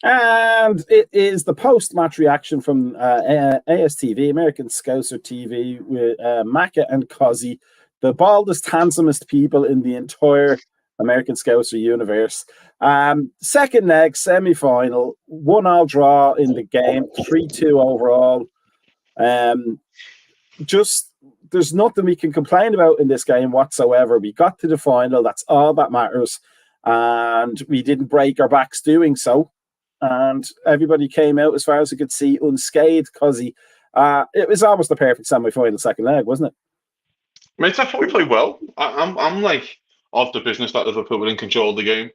And it is the post-match reaction from ASTV, American Scouser TV, with Macca and Cozzy, the baldest, handsomest people in the entire American Scouser universe. Second leg, semi-final, 1-1 draw in the game, 3-2 overall. There's nothing we can complain about in this game whatsoever. We got to the final, that's all that matters. And we didn't break our backs doing so. And everybody came out, as far as I could see, unscathed, because it was almost the perfect semi-final second leg, wasn't it? Mate, I thought we played well. I'm like of the business that Liverpool were in control of the game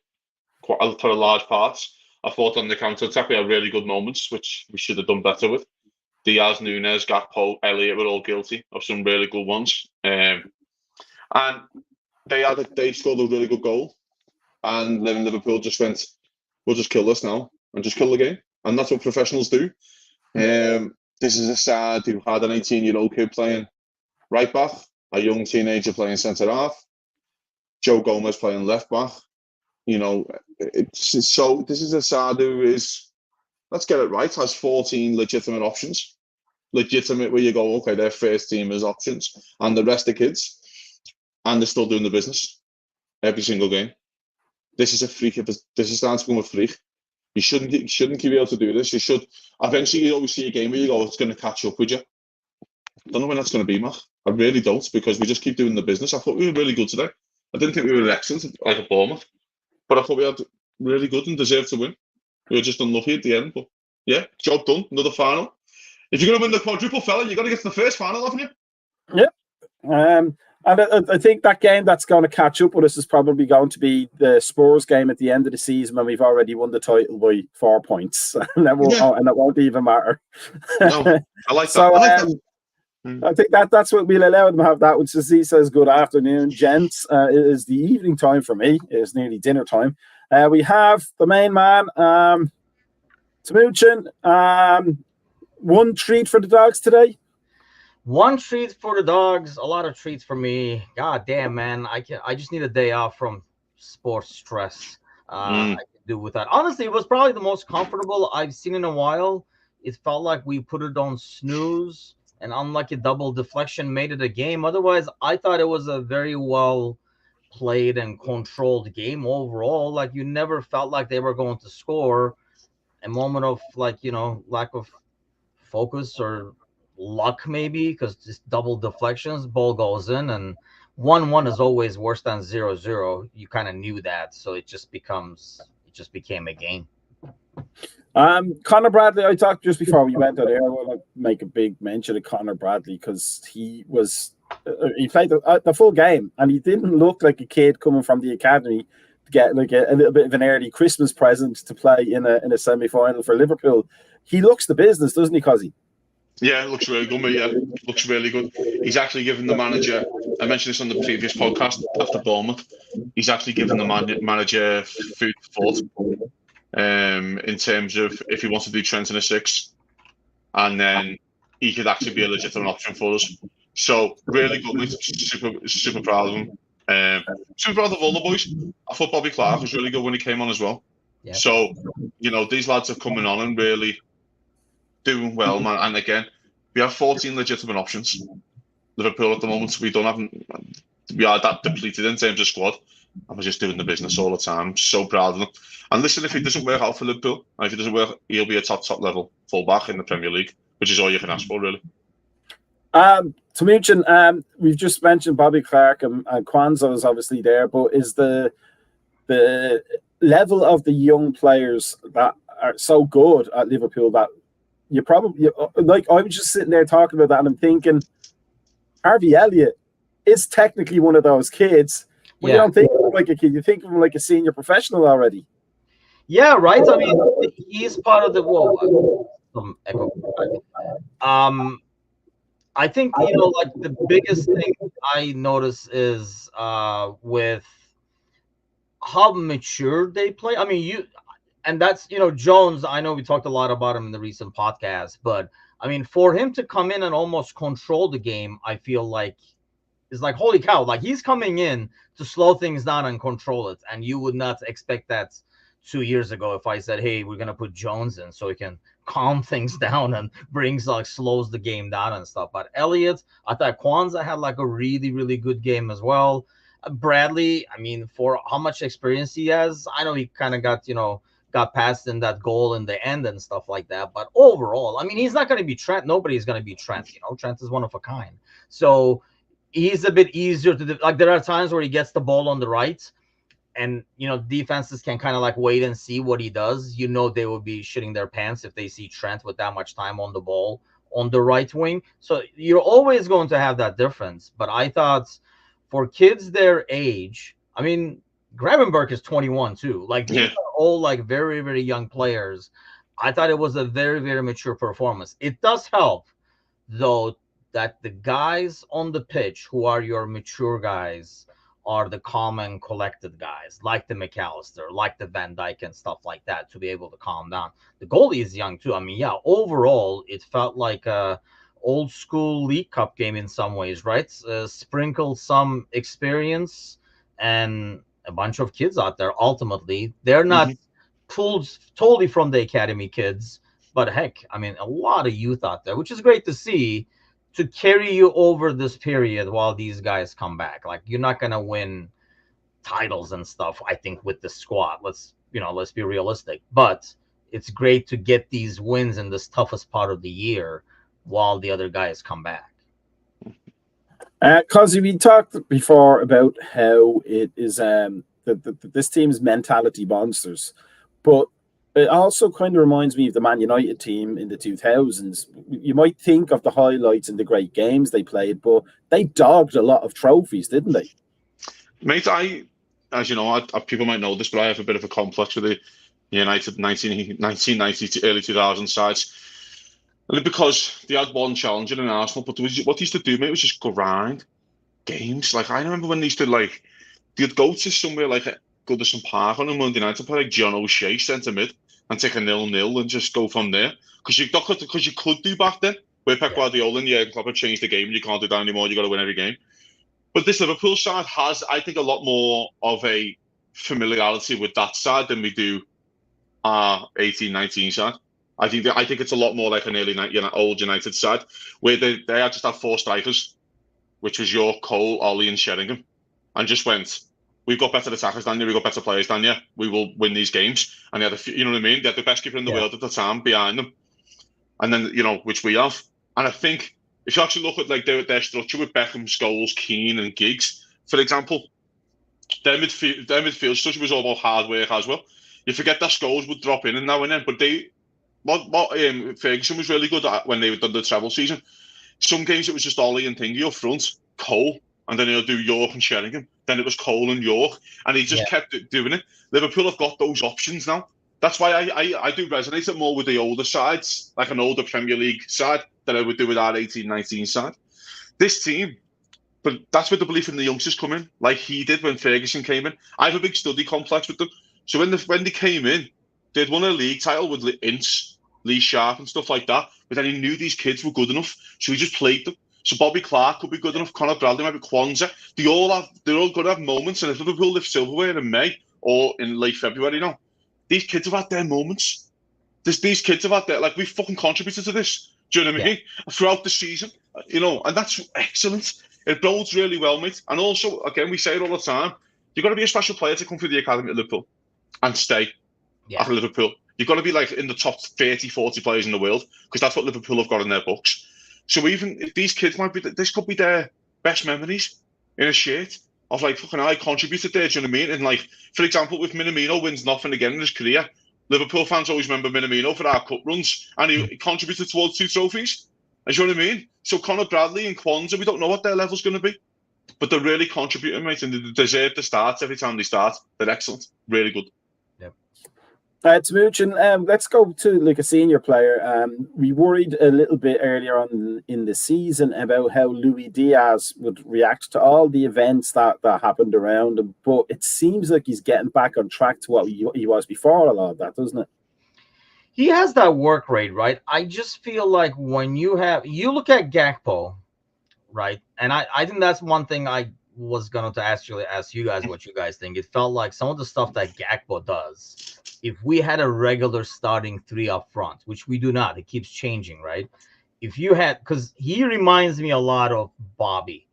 for a large part. I thought on the counter-attack we had really good moments, which we should have done better with. Diaz, Nunes, Gakpo, Elliott were all guilty of some really good ones. And they scored a really good goal. And Liverpool just went, we'll just kill this now and just kill the game. And that's what professionals do. This is a side who had an 18-year-old kid playing right back, a young teenager playing centre half, Joe Gomez playing left back. This is a side who is, let's get it right, has 14 legitimate options. Legitimate where you go, okay, they're first teamers options, and the rest are kids, and they're still doing the business every single game. This is a freak. This is starting to become a freak. You shouldn't be able to do this. You should. Eventually, you always see a game where you go, it's going to catch up with you. I don't know when that's going to be, Matt. I really don't, because we just keep doing the business. I thought we were really good today. I didn't think we were excellent, like a Bournemouth, but I thought we had really good and deserved to win. We were just unlucky at the end, but yeah, job done. Another final. If you're going to win the quadruple, fella, you've got to get to the first final, haven't you? Yeah. And I think that game that's going to catch up with us is probably going to be the Spurs game at the end of the season, when we've already won the title by 4 points, and that won't even matter. No, I like that. So, I think that's what we'll allow them to have that. Which he says, "Good afternoon, gents. It is the evening time for me. It is nearly dinner time." We have the main man, Tamuchin. One treat for the dogs today. One treat for the dogs, a lot of treats for me. God damn, man. I just need a day off from sports stress. I can do with that. Honestly, it was probably the most comfortable I've seen in a while. It felt like we put it on snooze, and unlucky double deflection made it a game. Otherwise, I thought it was a very well played and controlled game overall. Like, you never felt like they were going to score. A moment of, lack of focus or luck, maybe, because just double deflections, ball goes in, and 1-1 is always worse than 0-0. You kind of knew that, so it just became a game. Connor Bradley, I talked just before we went out there. I want to make a big mention of Connor Bradley, because he played the full game, and he didn't look like a kid coming from the academy to get like a little bit of an early Christmas present to play in a semi-final for Liverpool. He looks the business, doesn't he, Cozzy? Yeah, it looks really good, mate. Yeah, it looks really good. He's actually given the manager, I mentioned this on the previous podcast after Bournemouth, he's actually given the manager food for thought in terms of if he wants to do Trent in a 6, and then he could actually be a legitimate option for us. So, really good, mate. Super proud of him. Super proud of all the boys. I thought Bobby Clark was really good when he came on as well. Yeah. So, these lads are coming on and really doing well, man. And again, we have 14 legitimate options. Liverpool at the moment, we are that depleted in terms of squad, and we're just doing the business all the time. So proud of them. And listen, if it doesn't work out for Liverpool, and if it doesn't work, he'll be a top level fullback in the Premier League, which is all you can ask for, really. To mention, we've just mentioned Bobby Clark, and Kwanzaa is obviously there, but is the level of the young players that are so good at Liverpool that you probably, like, I was just sitting there talking about that, and I'm thinking, Harvey Elliott is technically one of those kids, but you don't think of him like a kid, you think of him like a senior professional already. Yeah, right. I mean, he's part of the I think, like, the biggest thing I notice is with how mature they play. I mean, and that's, Jones, I know we talked a lot about him in the recent podcast, but I mean, for him to come in and almost control the game, I feel like is like, holy cow, like, he's coming in to slow things down and control it. And you would not expect that 2 years ago if I said, hey, we're gonna put Jones in so he can calm things down and slows the game down and stuff. But Elliott, I thought Kwanzaa had like a really, really good game as well. Bradley, I mean, for how much experience he has, I know he kind of got past in that goal in the end and stuff like that. But overall, I mean, he's not going to be Trent. Nobody's going to be Trent. Trent is one of a kind. So he's a bit easier to like. There are times where he gets the ball on the right, and defenses can kind of like wait and see what he does. They will be shitting their pants if they see Trent with that much time on the ball on the right wing. So you're always going to have that difference. But I thought for kids their age, I mean, Gravenberg is 21 too. Like these are all like very, very young players. I thought it was a very, very mature performance. It does help though that the guys on the pitch who are your mature guys are the calm and collected guys, like the McAllister, like the Van Dijk and stuff like that, to be able to calm down. The goalie is young too. I mean, yeah, overall, it felt like a old school League Cup game in some ways, right? Sprinkled some experience and a bunch of kids out there. Ultimately, they're not pulled totally from the academy kids, but heck, I mean, a lot of youth out there, which is great to see, to carry you over this period while these guys come back. Like, you're not going to win titles and stuff, I think, with the squad. Let's be realistic. But it's great to get these wins in this toughest part of the year while the other guys come back. Because we talked before about how it is this team's mentality monsters, but it also kind of reminds me of the Man United team in the 2000s. You might think of the highlights and the great games they played, but they dogged a lot of trophies, didn't they? Mate, as you know, people might know this, but I have a bit of a complex with the United 1990 to early 2000 sides. Only because they had one challenger in Arsenal, but what they used to do, mate, was just grind games. Like, I remember when they used to, they'd go to somewhere like Goodison Park on a Monday night to play like John O'Shea centre mid and take a 0-0 and just go from there. Because you could do back then, where Pep Guardiola and Jurgen Klopp had changed the game and you can't do that anymore, you got to win every game. But this Liverpool side has, I think, a lot more of a familiarity with that side than we do our 18-19 side. I think it's a lot more like an old United side, where they just had four strikers, which was York, Cole, Ollie and Sheringham, and just went, we've got better attackers than you, we've got better players than you, we will win these games. And they had you know what I mean? They had the best keeper in the world at the time behind them. And then, which we have. And I think if you actually look at like their structure with Beckham, Scholes, Keane and Giggs, for example, their midfield structure was all about hard work as well. You forget that Scholes would drop in and now and then, but what Ferguson was really good at when they done the treble season, some games it was just Ollie and Thingy up front, Cole, and then he'll do York and Sheringham. Then it was Cole and York, and he just kept doing it. Liverpool have got those options now. That's why I do resonate it more with the older sides, like an older Premier League side, than I would do with our 18-19 side. This team, but that's where the belief in the youngsters come in, like he did when Ferguson came in. I have a big study complex with them. So when they came in, they'd won a league title with Ince, Lee Sharp and stuff like that, but then he knew these kids were good enough, so he just played them. So Bobby Clark could be good enough, Conor Bradley, maybe Kwanzaa. They're all going to have moments, and if Liverpool lift silverware in May or in late February, these kids have had their moments. These kids have had their, like, we fucking contributed to this. Do you know what I mean? Throughout the season, and that's excellent. It bodes really well, mate. And also, again, we say it all the time, you've got to be a special player to come through the academy at Liverpool and stay at Liverpool. You've got to be like in the top 30, 40 players in the world, because that's what Liverpool have got in their books. So even if these kids this could be their best memories in a shirt of like, fucking, I contributed there, do you know what I mean? And like, for example, if Minamino wins nothing again in his career, Liverpool fans always remember Minamino for our cup runs, and he contributed towards 2 trophies. And do you know what I mean? So Conor Bradley and Kwanzaa, we don't know what their level's going to be, but they're really contributing, mate, and they deserve the starts every time they start. They're excellent, really good. Tamuchin, let's go to like a senior player. We worried a little bit earlier on in the season about how Luis Diaz would react to all the events that happened around him, but it seems like he's getting back on track to what he was before a lot of that, doesn't it? He has that work rate, right? I just feel like when you look at Gakpo, right? And I think that's one thing I was going to actually ask you guys what you guys think. It felt like some of the stuff that Gakpo does, if we had a regular starting three up front, which we do not, it keeps changing, right? If you had, because he reminds me a lot of Bobby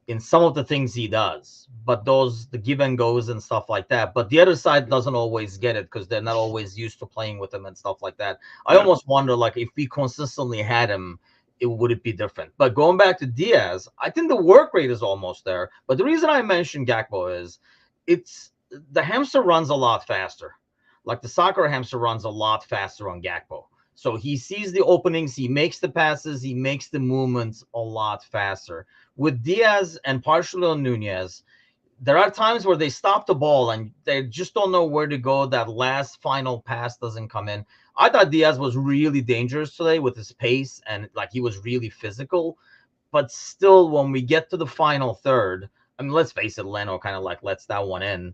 in some of the things he does, but the give and goes and stuff like that. But the other side doesn't always get it because they're not always used to playing with him and stuff like that. I almost wonder, like, if we consistently had him, would it be different? But going back to Diaz, I think the work rate is almost there. But the reason I mentioned Gakpo is the hamster runs a lot faster. Like the soccer hamster runs a lot faster on Gakpo. So he sees the openings, he makes the passes, he makes the movements a lot faster. With Diaz and partially on Nunez, there are times where they stop the ball and they just don't know where to go. That last final pass doesn't come in. I thought Diaz was really dangerous today with his pace and like he was really physical. But still, when we get to the final third, I mean, let's face it, Leno kind of like lets that one in.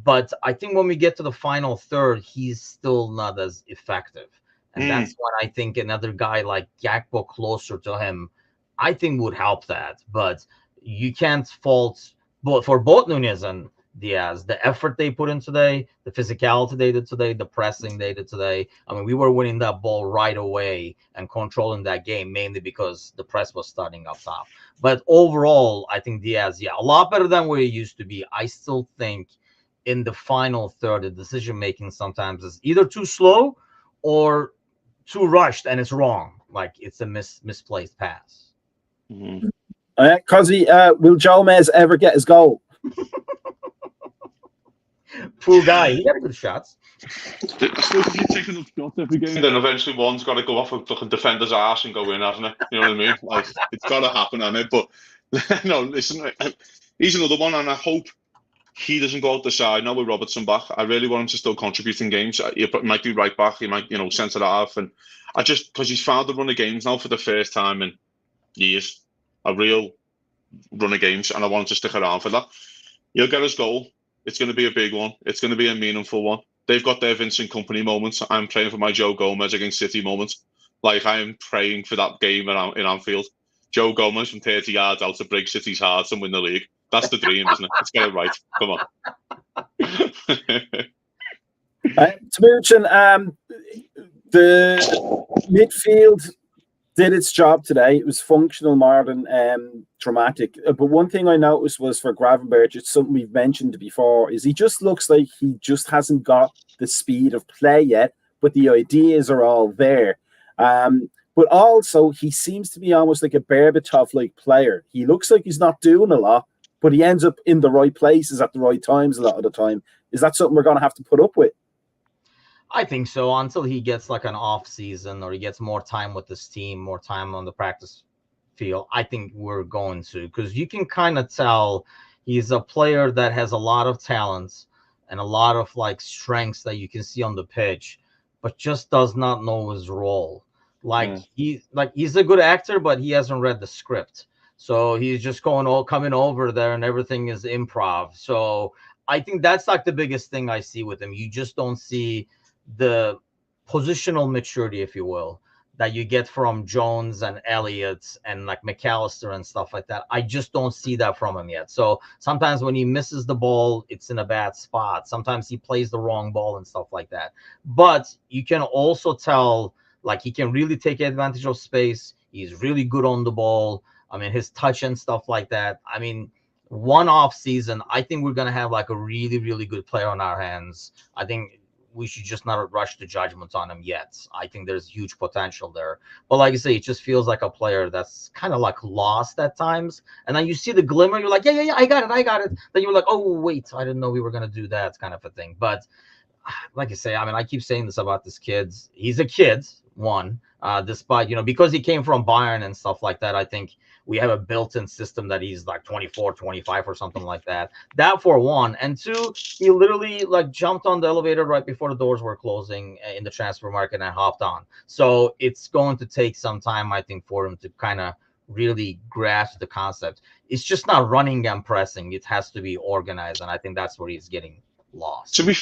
But I think when we get to the final third, he's still not as effective. And that's what I think another guy like Gakpo closer to him, I think would help that. But you can't fault both Nunez and Diaz, the effort they put in today, the physicality they did today, the pressing they did today. I mean, we were winning that ball right away and controlling that game mainly because the press was starting up top. But overall, I think Diaz, a lot better than where he used to be. I still think in the final third, the decision-making sometimes is either too slow or too rushed, and it's wrong. Like it's a misplaced pass. Cosy, will Jomez ever get his goal? Poor guy. He got good shots. I suppose if you take enough shots every game, then eventually one's got to go off a fucking defender's ass and go in, hasn't it? You know what I mean? Like it's got to happen, hasn't it? But no, listen, he's another one, and I hope he doesn't go out the side now with Robertson back. I really want him to still contribute in games. He might be right back. He might, centre half. And I just, because he's found the run of games now for the first time in years, a real run of games, and I want him to stick around for that. He'll get his goal. It's going to be a big one. It's going to be a meaningful one. They've got their Vincent Kompany moments. I'm praying for my Joe Gomez against City moments. Like I am praying for that game in Anfield. Joe Gomez from 30 yards out to break City's hearts and win the league. That's the dream, isn't it? Let's get it right. Come on. Tamuchin, the midfield did its job today. It was functional more than dramatic. But one thing I noticed was for Gravenberch, it's something we've mentioned before, is he just looks like he just hasn't got the speed of play yet, but the ideas are all there. But also, he seems to be almost like a Berbatov-like player. He looks like he's not doing a lot, but he ends up in the right places at the right times a lot of the time. Is that something we're going to have to put up with? I think so, until he gets like an off season or he gets more time with this team, more time on the practice field. I think we're going to, because you can kind of tell he's a player that has a lot of talents and a lot of like strengths that you can see on the pitch, but just does not know his role. Like he's a good actor, but he hasn't read the script. So he's just coming over there and everything is improv. So I think that's like the biggest thing I see with him. You just don't see the positional maturity, if you will, that you get from Jones and Elliott and like McAllister and stuff like that. I just don't see that from him yet. So sometimes when he misses the ball, it's in a bad spot. Sometimes he plays the wrong ball and stuff like that. But you can also tell like he can really take advantage of space. He's really good on the ball. I mean, his touch and stuff like that. I mean, one off season, I think we're going to have like a really, really good player on our hands. I think we should just not rush to judgment on him yet. I think there's huge potential there. But like I say, it just feels like a player that's kind of like lost at times. And then you see the glimmer, you're like, yeah, I got it. Then you're like, oh, wait, I didn't know we were going to do that kind of a thing. But like I say, I mean, I keep saying this about this kid. He's a kid, one, despite, because he came from Bayern and stuff like that. I think we have a built-in system that he's like 24, 25 or something like that. That for one. And two, he literally like jumped on the elevator right before the doors were closing in the transfer market and hopped on. So it's going to take some time, I think, for him to kind of really grasp the concept. It's just not running and pressing. It has to be organized. And I think that's where he's getting lost. To be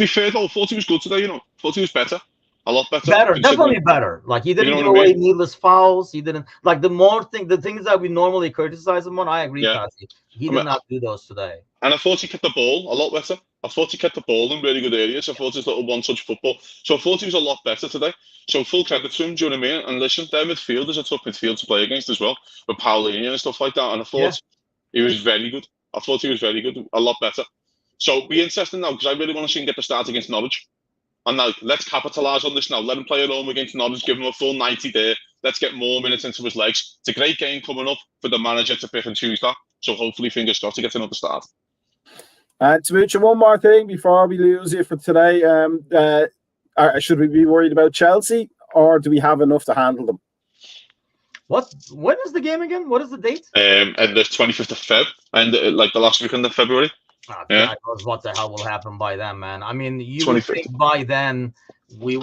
fair, though, I thought he was good today, thought he was better. A lot better. Better, definitely better. Like he didn't give away needless fouls. He didn't like the things that we normally criticize him on. I agree, Kazi. He did not do those today. And I thought he kept the ball a lot better. I thought he kept the ball in really good areas. I thought his little one-touch football. So I thought he was a lot better today. So full credit to him, do you know what I mean? And listen, their midfield is a tough midfield to play against as well, with Paulinho and stuff like that. And I thought he was very good. I thought he was very good, a lot better. So be interesting now, because I really want to see him get the start against Norwich. And now, let's capitalise on this now. Let him play at home against Norwich, give him a full 90 there. Let's get more minutes into his legs. It's a great game coming up for the manager to pick and choose that. So hopefully, fingers crossed, he gets another start. Tamucha, one more thing before we lose you for today. Should we be worried about Chelsea, or do we have enough to handle them? When is the game again? What is the date? And the 25th of Feb, and like the last weekend of February. God knows what the hell will happen by then, man. I mean, you would think by then we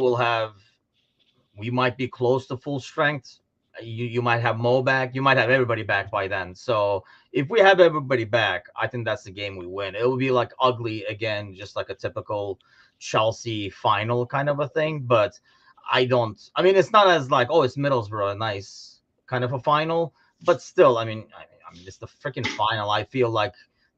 might be close to full strength. You might have Mo back. You might have everybody back by then. So if we have everybody back, I think that's the game we win. It will be like ugly again, just like a typical Chelsea final kind of a thing. But I mean, it's not as like, oh, it's Middlesbrough, a nice kind of a final. But still, I mean, it's the freaking final. I feel like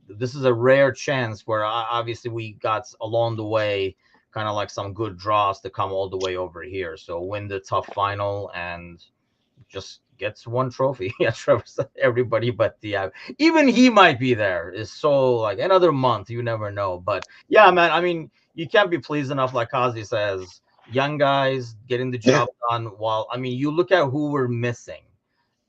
this is a rare chance where obviously we got along the way kind of like some good draws to come all the way over here. So win the tough final and just gets one trophy. Yeah, Trevor said everybody but even he might be there. Is so like another month, you never know. But yeah, man, I mean, you can't be pleased enough, like Kazi says, young guys getting the job done. While I mean, you look at who we're missing.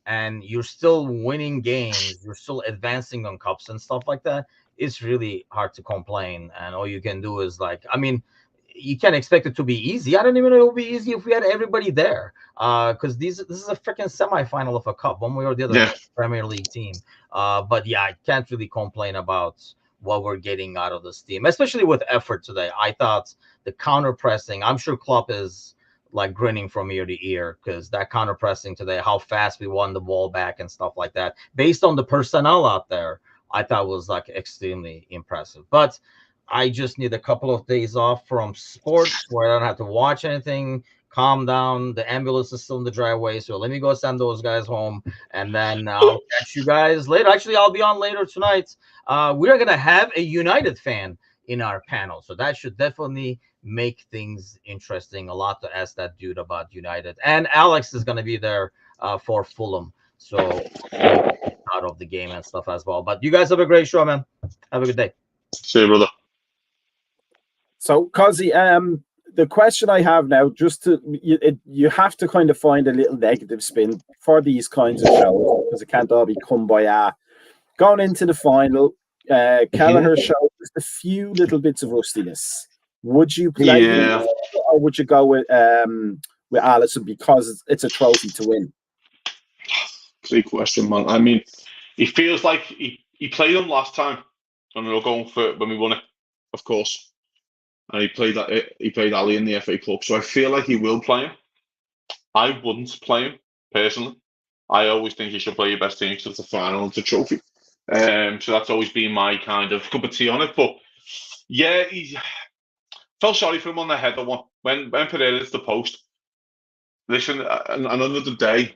And you're still winning games, you're still advancing on cups and stuff like that. It's really hard to complain. And all you can do is like, I mean, you can't expect it to be easy. I don't even know it would be easy if we had everybody there. Because this is a freaking semifinal of a cup, one way or the other, Premier League team. But yeah, I can't really complain about what we're getting out of this team, especially with effort today. I thought the counter pressing, I'm sure Klopp is like grinning from ear to ear because that counter pressing today, how fast we won the ball back and stuff like that, based on the personnel out there, I thought was like extremely impressive. But I just need a couple of days off from sports where I don't have to watch anything, calm down. The ambulance is still in the driveway, so let me go send those guys home, and then I'll catch you guys later. Actually, I'll be on later tonight. We're gonna have a United fan in our panel, so that should definitely make things interesting. A lot to ask that dude about United, and Alex is going to be there for Fulham, so out of the game and stuff as well. But you guys have a great show, man. Have a good day. See you, brother. So Kazi, the question I have now, you have to kind of find a little negative spin for these kinds of shows because it can't all be kumbaya. Going into the final, Kelleher showed just a few little bits of rustiness. Would you play him, or would you go with Alisson because it's a trophy to win? Great question, man. I mean, he feels like he played him last time when we were going for when we won it, of course, and he played Ali in the FA Cup. So I feel like he will play him. I wouldn't play him personally. I always think you should play your best team because it's a final, it's a trophy. So that's always been my kind of cup of tea on it. But yeah, he felt sorry for him on the header one when Pereira hits the post. Listen, another day,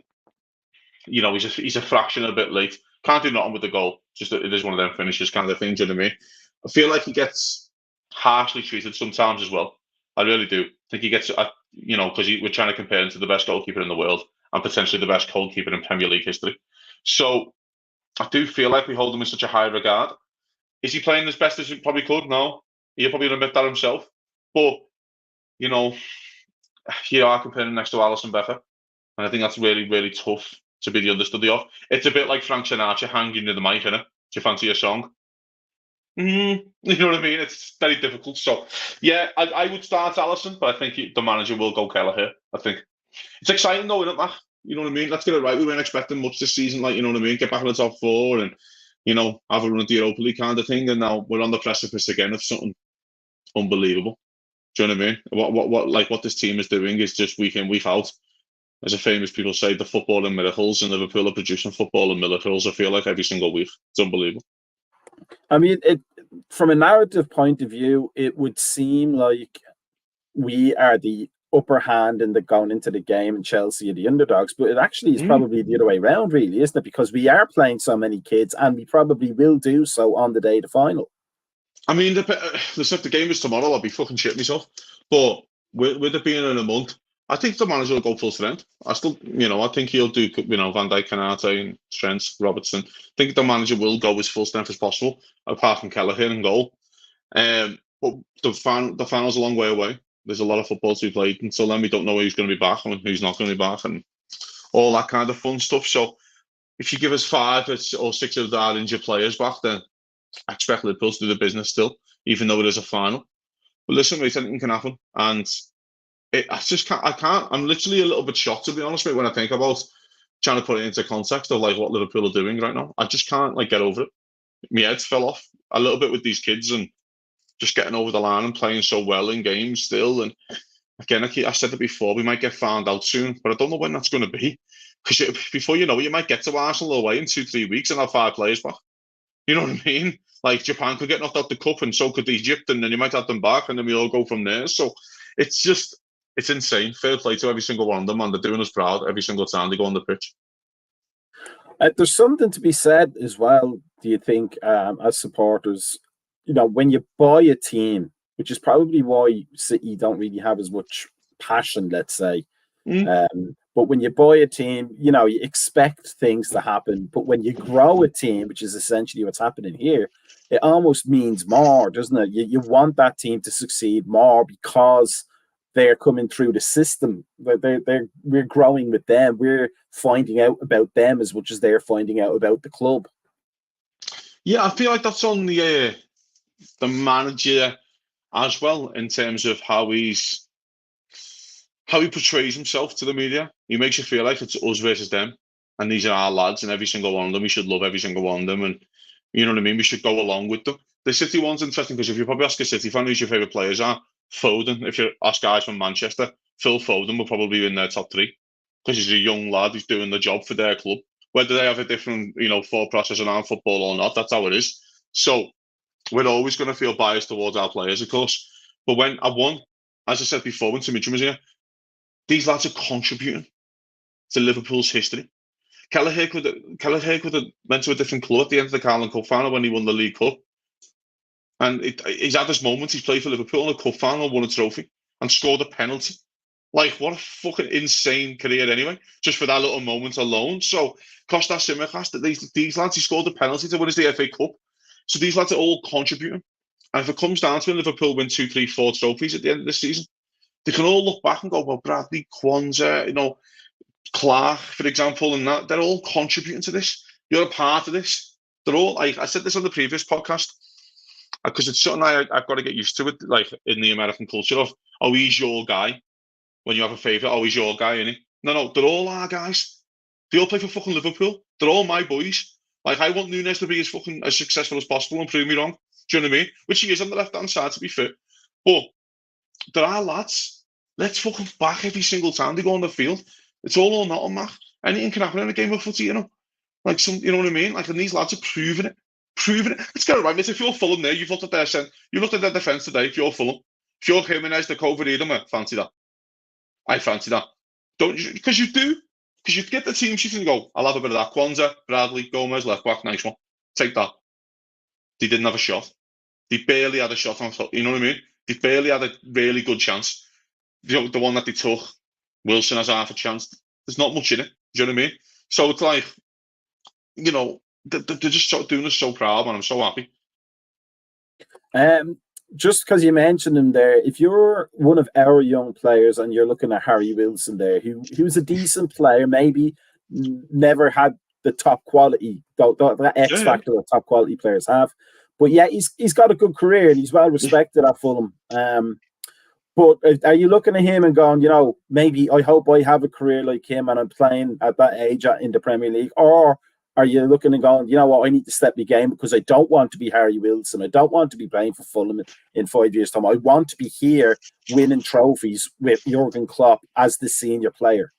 you know, he's a fraction a bit late. Can't do nothing with the goal. Just it is one of them finishes kind of thing. Do you know what I mean? I feel like he gets harshly treated sometimes as well. I really do. I think he gets, you know, because we're trying to compare him to the best goalkeeper in the world and potentially the best goalkeeper in Premier League history. So I do feel like we hold him in such a high regard. Is he playing as best as he probably could? No. He'll probably admit that himself. But, you know, you are comparing him next to Alisson Becker. And I think that's really, really tough to be the understudy of. It's a bit like Frank Sinatra hanging in the mic, innit? Do you fancy a song? You know what I mean? It's very difficult. So, yeah, I would start Alisson, but I think the manager will go Kelleher. I think it's exciting though, isn't it, Matt? You know what I mean? Let's get it right. We weren't expecting much this season, like, you know what I mean? Get back in the top four and, you know, have a run at the Europa League kind of thing. And now we're on the precipice again of something unbelievable. Do you know what I mean? What this team is doing is just week in, week out. As the famous people say, the football in miracles, and Liverpool are producing football in miracles, I feel like, every single week. It's unbelievable. I mean, from a narrative point of view, it would seem like we are the upper hand in the going into the game, and Chelsea are the underdogs. But it actually is probably the other way around, really, isn't it? Because we are playing so many kids, and we probably will do so on the day of the final. I mean, if the game is tomorrow, I'll be fucking shitting myself. But with it being in a month, I think the manager will go full strength. I think he'll do, Van Dijk, Canate, and Trent, Robertson. I think the manager will go as full strength as possible, apart from Kelleher in goal. But the final's a long way away. There's a lot of football to be played. Until then, we don't know who's going to be back and who's not going to be back and all that kind of fun stuff. So if you give us 5 or 6 of our injured players back, then I expect Liverpool to do the business still, even though it is a final. But listen, mate, anything can happen. And I just can't. I'm literally a little bit shocked, to be honest, mate, when I think about trying to put it into context of like what Liverpool are doing right now. I just can't get over it. My head fell off a little bit with these kids and just getting over the line and playing so well in games still. And again, I said it before, we might get found out soon, but I don't know when that's going to be. Because before you know it, you might get to Arsenal away in 2-3 weeks and have 5 players back. You know what I mean? Like Japan could get knocked out the cup and so could Egypt, and then you might have them back and then we all go from there. So it's insane. Fair play to every single one of them, and they're doing us proud every single time they go on the pitch. There's something to be said as well, do you think, as supporters, when you buy a team, which is probably why City don't really have as much passion, let's say. But when you buy a team, you expect things to happen. But when you grow a team, which is essentially what's happening here, it almost means more, doesn't it? You want that team to succeed more because they're coming through the system. We're growing with them. We're finding out about them as much as they're finding out about the club. Yeah, I feel like that's on the manager as well, in terms of how he portrays himself to the media. He makes you feel like it's us versus them, and these are our lads, and every single one of them, we should love every single one of them, and you know what I mean? We should go along with them. The City one's interesting because if you probably ask a City fan who's your favourite players are, Foden. If you ask guys from Manchester, Phil Foden will probably be in their top 3 because he's a young lad who's doing the job for their club. Whether they have a different, thought process around football or not, that's how it is. So we're always going to feel biased towards our players, of course. But when as I said before, when Dimitri was here, these lads are contributing to Liverpool's history. Kelleher could have went to a different club at the end of the Carabao Cup final when he won the League Cup. And he's had this moment. He's played for Liverpool in a cup final, won a trophy, and scored a penalty. Like, what a fucking insane career anyway, just for that little moment alone. So, Kostas Tsimikas, these lads, he scored a penalty to win us the FA Cup. So these lads are all contributing. And if it comes down to it, Liverpool win 2, 3, 4 trophies at the end of the season, they can all look back and go, well, Bradley, Kwanzaa, Clark, for example, and that, they're all contributing to this. You're a part of this. They're all, like, I said this on the previous podcast, because it's something I've got to get used to it, like in the American culture of, oh, he's your guy. When you have a favourite, oh, he's your guy, isn't he? No, they're all our guys. They all play for fucking Liverpool. They're all my boys. Like, I want Núñez to be as successful as possible and prove me wrong. Do you know what I mean? Which he is on the left-hand side, to be fair. But there are lads. Let's fucking back every single time they go on the field. It's all or nothing, Matt. Anything can happen in a game of footy, Like, you know what I mean? Like, and these lads are proving it. Let's get it right, mate. If you're Fulham there, you've looked at their defence today. If you're Fulham, if you're Jimenez, the cover either, fancy that. I fancy that. Don't you? Because you do. Because you get the team sheet and go, I'll have a bit of that. Kwanzaa, Bradley, Gomez, left back, nice one. Take that. They didn't have a shot. They barely had a shot on top. You know what I mean? They barely had a really good chance. The one that they took, Wilson has half a chance. There's not much in it. Do you know what I mean? So it's like, they're just doing us so proud, man. I'm so happy. Just because you mentioned him there, if you're one of our young players and you're looking at Harry Wilson there, who's a decent player, maybe never had the top quality, the X factor that top quality players have, but yeah, he's got a good career and he's well respected at Fulham. But are you looking at him and going, maybe I hope I have a career like him and I'm playing at that age in the Premier League, or are you looking and going, I need to step my game because I don't want to be Harry Wilson. I don't want to be playing for Fulham in 5 years' time. I want to be here winning trophies with Jurgen Klopp as the senior player.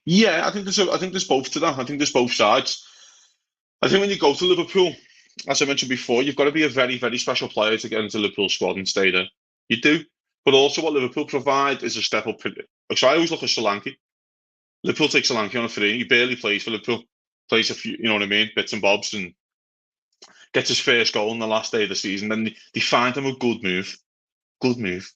Yeah, I think there's both to that. I think there's both sides. I think when you go to Liverpool, as I mentioned before, you've got to be a very, very special player to get into the Liverpool squad and stay there. You do. But also what Liverpool provide is a step up. So I always look at Solanke. Liverpool takes Solanke on a free. He barely plays for Liverpool. Plays a few, you know what I mean, bits and bobs, and gets his first goal on the last day of the season. Then they find him a good move. Good move.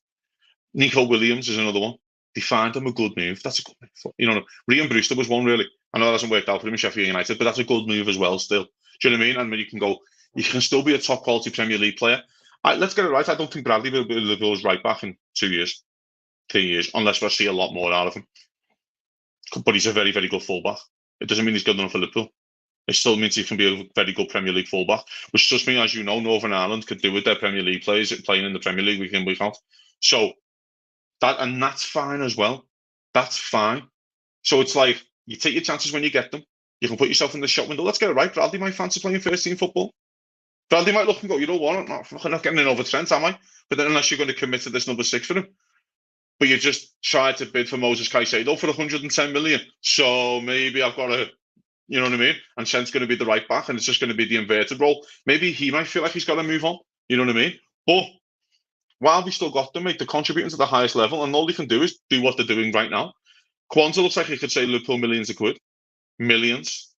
Nico Williams is another one. They find him a good move. That's a good move. You know, Ryan Brewster was one, really. I know that hasn't worked out for him in Sheffield United, but that's a good move as well still. Do you know what I mean? And when you can go, you can still be a top quality Premier League player. Let's get it right. I don't think Bradley will be Liverpool's right back in 2 years, 3 years, unless we see a lot more out of him. But he's a very, very good fullback. It doesn't mean he's good enough for Liverpool. It still means he can be a very good Premier League fullback, which just means, as you know, Northern Ireland could do with their Premier League players playing in the Premier League week in, week out. So that's fine as well. That's fine. So it's like, you take your chances when you get them. You can put yourself in the shop window. Let's get it right. Bradley might fancy playing first team football. Bradley might look and go, you know what, I'm not getting in over Trent, am I? But then unless you're going to commit to this number 6 for him. But you just tried to bid for Moses Caicedo for 110 million. So maybe I've got to, you know what I mean? And Trent's going to be the right back and it's just going to be the inverted role. Maybe he might feel like he's got to move on. You know what I mean? But while we still got them, mate, they're contributing to the highest level, and all they can do is do what they're doing right now. Kwanzaa looks like he could say Liverpool millions of quid. Millions.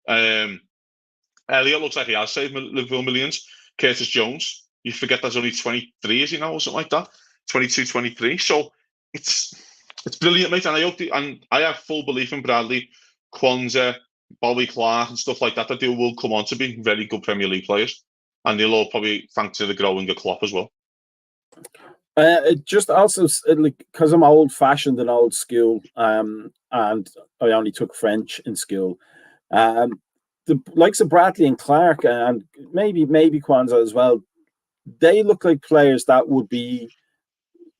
Elliot looks like he has saved Liverpool millions. Curtis Jones, you forget that's only 23, is he now, or something like that? 22, 23. So it's brilliant, mate. And I have full belief in Bradley, Kwanzaa, Bobby Clark, and stuff like that they will come on to be very good Premier League players. And they'll all probably thanks to the growing of Klopp as well. It just also, like, because I'm old-fashioned and old school, and I only took French in school. The likes of Bradley and Clark, and maybe Kwanzaa as well, they look like players that would be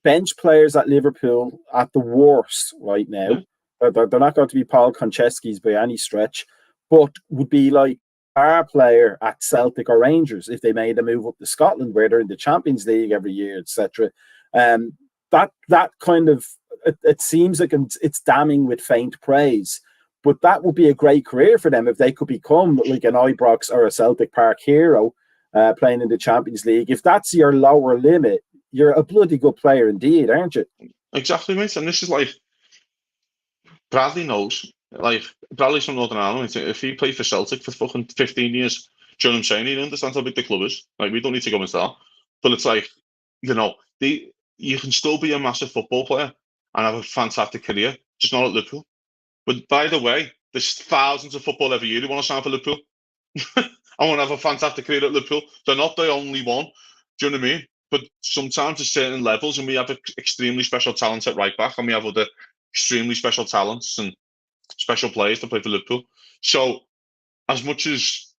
bench players at Liverpool at the worst right now. Yeah. They're not going to be Paul Konchesky's by any stretch, but would be like our player at Celtic or Rangers if they made a move up to Scotland, where they're in the Champions League every year, etc. That kind of, it seems like it's damning with faint praise. But that would be a great career for them if they could become like an Ibrox or a Celtic Park hero playing in the Champions League. If that's your lower limit, you're a bloody good player indeed, aren't you? Exactly, mate. And this is like, Bradley knows. Like, Bradley's from Northern Ireland. If he played for Celtic for fucking 15 years, do you know what I'm saying? He understands how big the club is. Like, we don't need to go into that. But it's like, you know, you can still be a massive football player and have a fantastic career, just not at Liverpool. But by the way, there's thousands of football every year who want to sign for Liverpool. I want to have a fantastic career at Liverpool. They're not the only one. Do you know what I mean? But sometimes at certain levels, and we have extremely special talents at right back, and we have other extremely special talents and special players to play for Liverpool. So, as much as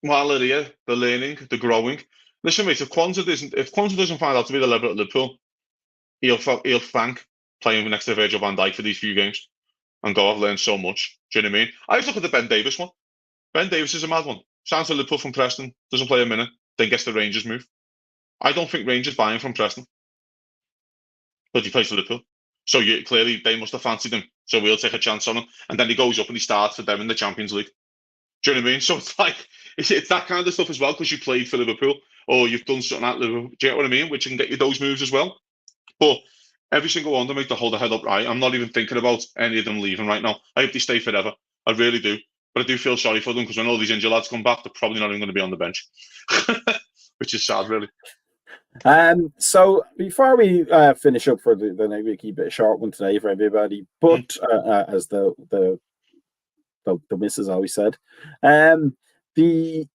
while they're here, they're learning, they're growing. Listen, mate, if Kwanzaa doesn't find out to be the level at Liverpool, he'll thank playing next to Virgil van Dijk for these few games. And go, I've learned so much. Do you know what I mean? I just look at the Ben Davies one. Ben Davies is a mad one. Signs for Liverpool from Preston, doesn't play a minute, then gets the Rangers move. I don't think Rangers buy him from Preston. But he plays for Liverpool. So clearly they must have fancied him. So we'll take a chance on him. And then he goes up and he starts for them in the Champions League. Do you know what I mean? So it's like, it's that kind of stuff as well, because you played for Liverpool or you've done something at Liverpool. Do you know what I mean? Which can get you those moves as well. But every single one of them make to hold their head up right. I'm not even thinking about any of them leaving right now. I hope they stay forever. I really do. But I do feel sorry for them, because when all these injured lads come back, they're probably not even going to be on the bench. Which is sad, really. So before we finish up for the night, we keep it a short one today for everybody. But as the missus always said, the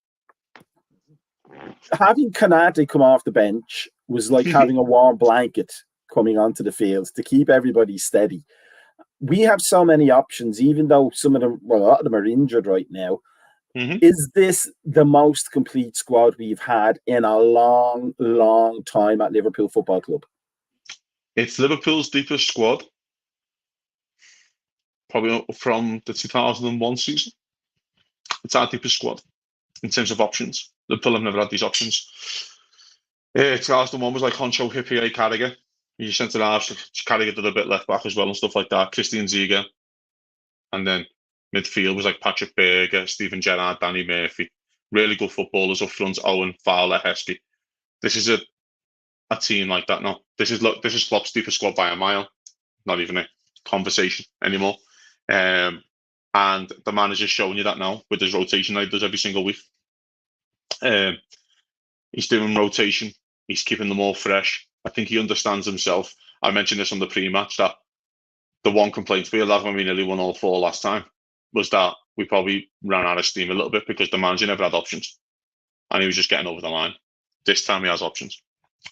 having Kanate come off the bench was like having a warm blanket coming onto the field to keep everybody steady. We have so many options, even though some of them, well, a lot of them are injured right now. Mm-hmm. Is this the most complete squad we've had in a long, long time at Liverpool Football Club? It's Liverpool's deepest squad, probably from the 2001 season. It's our deepest squad in terms of options. Liverpool have never had these options. 2001 was like Honcho, Hippier, Carragher. You centre halves, Carragher did a bit left back as well and stuff like that. Christian Ziege. And then midfield was like Patrick Berger, Steven Gerrard, Danny Murphy. Really good footballers up front, Owen, Fowler, Heskey. This is a team like that now. This is Klopp's deepest squad by a mile. Not even a conversation anymore. And the manager's showing you that now with his rotation that he does every single week. He's doing rotation. He's keeping them all fresh. I think he understands himself. I mentioned this on the pre-match that the one complaint we had when we nearly won all 4 last time was that we probably ran out of steam a little bit because the manager never had options and he was just getting over the line. This time he has options.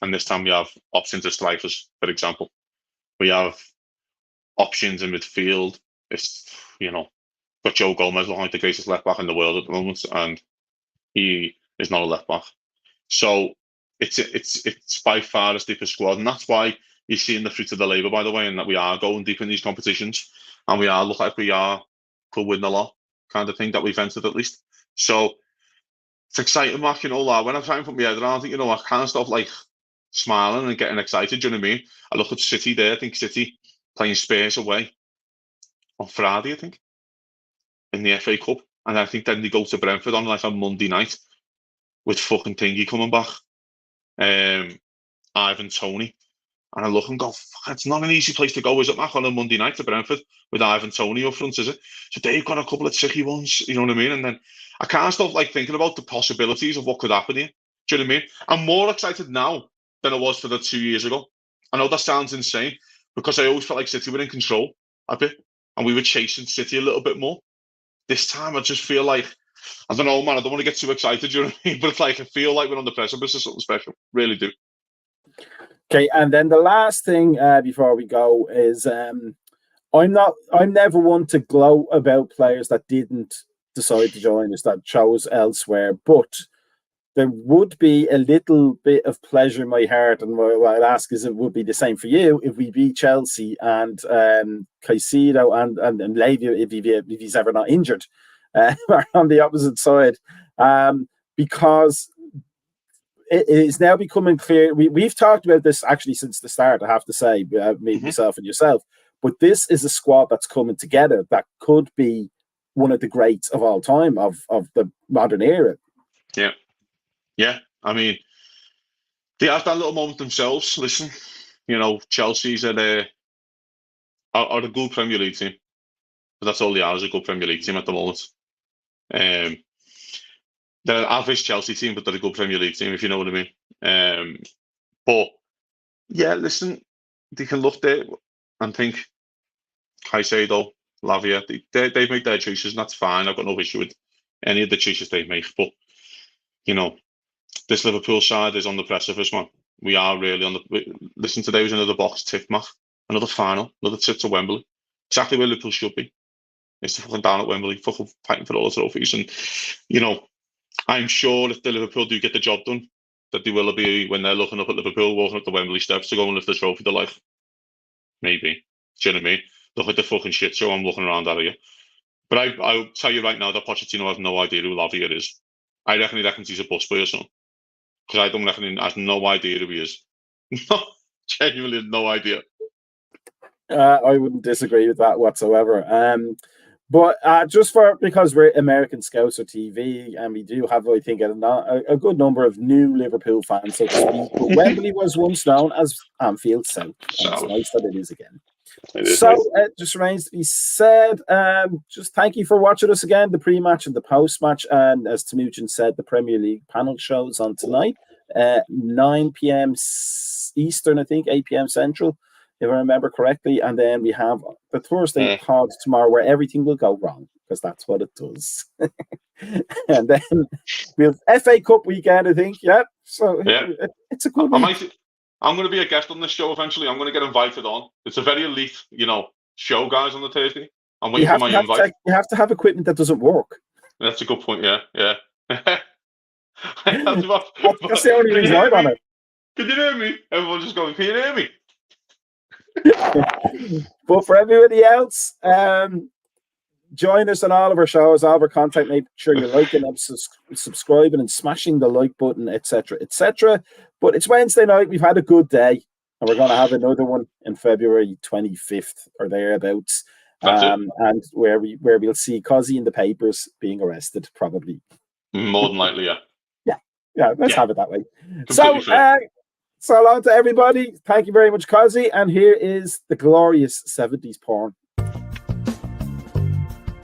And this time we have options as strikers, for example. We have options in midfield. It's, got Joe Gomez looking like the greatest left back in the world at the moment, and he is not a left back. So it's by far the deepest squad, and that's why you're seeing the fruit of the labour, by the way, and that we are going deep in these competitions, and we are look like we could win a lot, kind of thing that we've entered at least. So it's exciting, Mark. When I'm trying to put my head around it, I can't stop smiling and getting excited. Do you know what I mean? I look at City there. I think City playing Spurs away on Friday, I think, in the FA Cup, and I think then they go to Brentford on a Monday night with fucking Thingy coming back, Ivan Toney, and I look and go, it's not an easy place to go, is it, Mac, on a Monday night to Brentford with Ivan Toney up front, is it? So they've got a couple of tricky ones, you know what I mean? And then I can't stop thinking about the possibilities of what could happen here. Do you know what I mean? I'm more excited now than I was for the 2 years ago. I know that sounds insane because I always felt like City were in control a bit and we were chasing City a little bit more. This time I just feel like, I don't know, man, I don't want to get too excited, you know what I mean? But it's I feel like we're on the precipice of something special. Really do. Okay, and then the last thing before we go is I'm never one to gloat about players that didn't decide to join us, that chose elsewhere, but there would be a little bit of pleasure in my heart, and what I'd ask is it would be the same for you if we beat Chelsea and Caicedo and Levy, if he's ever not injured, are on the opposite side, because it is now becoming clear. We've talked about this actually since the start, I have to say, me, myself and yourself, but this is a squad that's coming together that could be one of the greats of all time of the modern era. Yeah. Yeah, I mean, they have that little moment themselves. Listen, Chelsea's are a good Premier League team, but that's all they are, is a good Premier League team at the moment. They're an average Chelsea team, but they're a good Premier League team, if you know what I mean. But yeah, listen, they can look there and think Caicedo, Lavia, they've made their choices, and that's fine. I've got no issue with any of the choices they make, but this Liverpool side is on the precipice, man. We are really on the. Listen, today was another box tick, Matt. Another final, another trip to Wembley. Exactly where Liverpool should be. It's fucking down at Wembley, fucking fighting for all the trophies. And, I'm sure if the Liverpool do get the job done, that they will be, when they're looking up at Liverpool, walking up the Wembley steps to go and lift the trophy, they're like, maybe. Do you know what I mean? Look at the fucking shit show I'm looking around at here. But I'll tell you right now that Pochettino has no idea who Lavia is. I reckon he reckons he's a busboy or something. Because I don't reckon he has no idea who he is. Genuinely no idea. I wouldn't disagree with that whatsoever. But because we're American Scouser TV, and we do have, I think, a good number of new Liverpool fans, so to speak. But Wembley was once known as Anfield South. And it's nice that it is again. It just remains to be said, just thank you for watching us again, the pre-match and the post-match. And as Timuchin said, the Premier League panel shows on tonight, 9 p.m. Eastern, I think, 8 p.m. Central, if I remember correctly. And then we have the Thursday pod tomorrow, where everything will go wrong, because that's what it does. And then we have FA Cup weekend, I think. Yeah, so it's a good week. I'm going to be a guest on this show eventually. I'm going to get invited on. It's a very elite, show, guys, on the Thursday. I'm waiting for my invite. You have to have equipment that doesn't work. That's a good point, yeah. That's the only reason I'm on it. Can you hear me? Everyone's just going, can you hear me? But for everybody else, join us on all of our shows, all of our content. Make sure you're liking and subscribing and smashing the like button, etc., etc. But it's Wednesday night. We've had a good day, and we're going to have another one in February 25th or thereabouts, and where we'll see Cozzy in the papers being arrested, probably. More than likely, yeah. Yeah. Let's have it that way. Completely So, So long to everybody. Thank you very much, Kazi. And here is the glorious 70s porn.